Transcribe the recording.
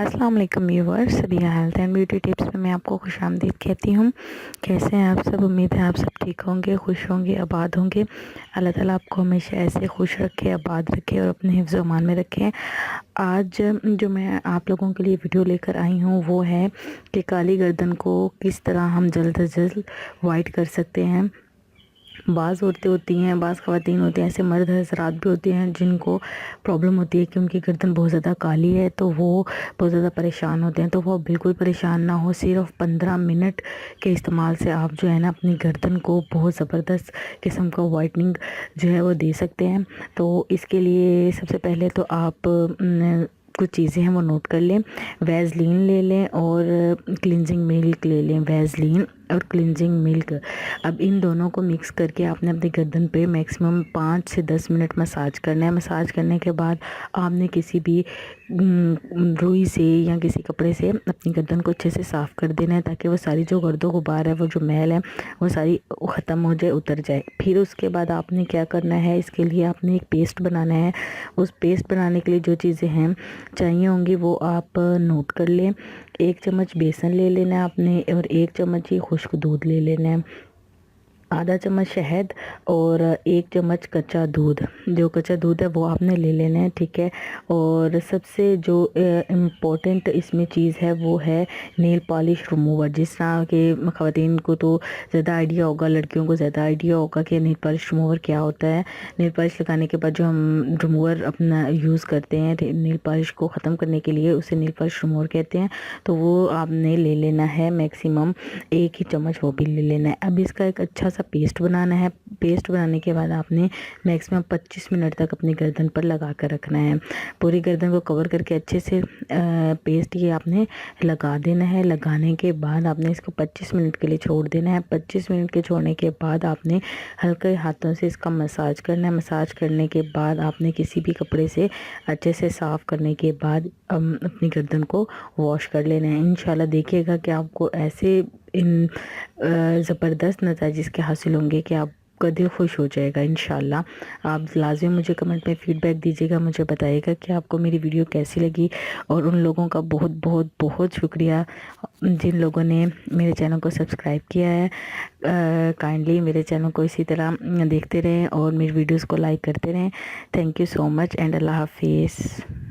अस्सलाम वालेकुम viewers, Sabiya health and beauty tips में मैं आपको खुशामदीद कहती हूँ। कैसे हैं आप सब? उम्मीद है आप सब ठीक होंगे, खुश होंगे, आबाद होंगे। अल्लाह ताला आपको हमेशा ऐसे खुश रखे, आबाद रखे और अपने हिफ्ज़ व अमान में रखें। आज जो मैं आप लोगों के लिए वीडियो लेकर आई हूँ वो है कि काली गर्दन को किस तरह हम जल्द से जल्द वाइट कर सकते हैं। बाज़ औरतें होती हैं, बाज़ ख़वातीन होती हैं, ऐसे मर्द हज़रात भी होते हैं जिनको प्रॉब्लम होती है कि उनकी गर्दन बहुत ज़्यादा काली है, तो वो बहुत ज़्यादा परेशान होते हैं। तो वो बिल्कुल परेशान ना हो, सिर्फ 15 मिनट के इस्तेमाल से आप जो है ना अपनी गर्दन को बहुत ज़बरदस्त किस्म का वाइटनिंग जो है वो दे सकते हैं। तो इसके लिए सबसे पहले तो आप कुछ चीज़ें हैं वो नोट कर लें। वैसलीन ले लें और क्लिनजिंग मिल्क ले लें। वैसलीन और क्लिनजिंग मिल्क, अब इन दोनों को मिक्स करके आपने अपनी गर्दन पे मैक्सिमम 5 से 10 मिनट मसाज करना है। मसाज करने के बाद आपने किसी भी रुई से या किसी कपड़े से अपनी गर्दन को अच्छे से साफ़ कर देना है, ताकि वो सारी जो गर्दो गुबार है, वो जो मैल है, वो सारी ख़त्म हो जाए, उतर जाए। फिर उसके बाद आपने क्या करना है, इसके लिए आपने एक पेस्ट बनाना है। उस पेस्ट बनाने के लिए जो चीज़ें हैं चाहिए होंगी वो आप नोट कर लें। 1 चम्मच बेसन ले लेना है आपने और 1 चम्मच ही खुश्क दूध ले लेना है। आधा चम्मच शहद और 1 चम्मच कच्चा दूध, जो कच्चा दूध है वो आपने ले लेना है, ठीक है। और सबसे जो इम्पोर्टेंट इसमें चीज़ है वो है नेल पॉलिश रिमूवर। जिस तरह के ख़वातीन को तो ज़्यादा आइडिया होगा, लड़कियों को ज़्यादा आइडिया होगा कि नेल पॉलिश रिमूवर क्या होता है। नेल पॉलिश लगाने के बाद जो हम रिमूवर अपना यूज़ करते हैं नेल पॉलिश को ख़त्म करने के लिए, उसे नेल पॉलिश रिमूवर कहते हैं। तो वो आपने ले लेना है, मैक्सिमम 1 ही चम्मच वो भी ले लेना है। अब इसका एक अच्छा सा पेस्ट बनाना है। पेस्ट बनाने के बाद आपने मैक्सिमम 25 मिनट तक अपनी गर्दन पर लगा कर रखना है। पूरी गर्दन को कवर करके अच्छे से पेस्ट ये आपने लगा देना है। लगाने के बाद आपने इसको 25 मिनट के लिए छोड़ देना है। 25 मिनट के छोड़ने के बाद आपने हल्के हाथों से इसका मसाज करना है। मसाज करने के बाद आपने किसी भी कपड़े से अच्छे से साफ़ करने के बाद अपनी गर्दन को वॉश कर लेना है। इंशाल्लाह देखिएगा कि आपको ऐसे इन ज़बरदस्त नतीजे इसके हासिल होंगे कि आपका दिल खुश हो जाएगा इंशाल्लाह। आप लाज़िम मुझे कमेंट में फ़ीडबैक दीजिएगा, मुझे बताइएगा कि आपको मेरी वीडियो कैसी लगी। और उन लोगों का बहुत बहुत बहुत शुक्रिया जिन लोगों ने मेरे चैनल को सब्सक्राइब किया है। काइंडली मेरे चैनल को इसी तरह देखते रहें और मेरी वीडियोज़ को लाइक करते रहें। Thank you so much and अल्लाह हाफिज़।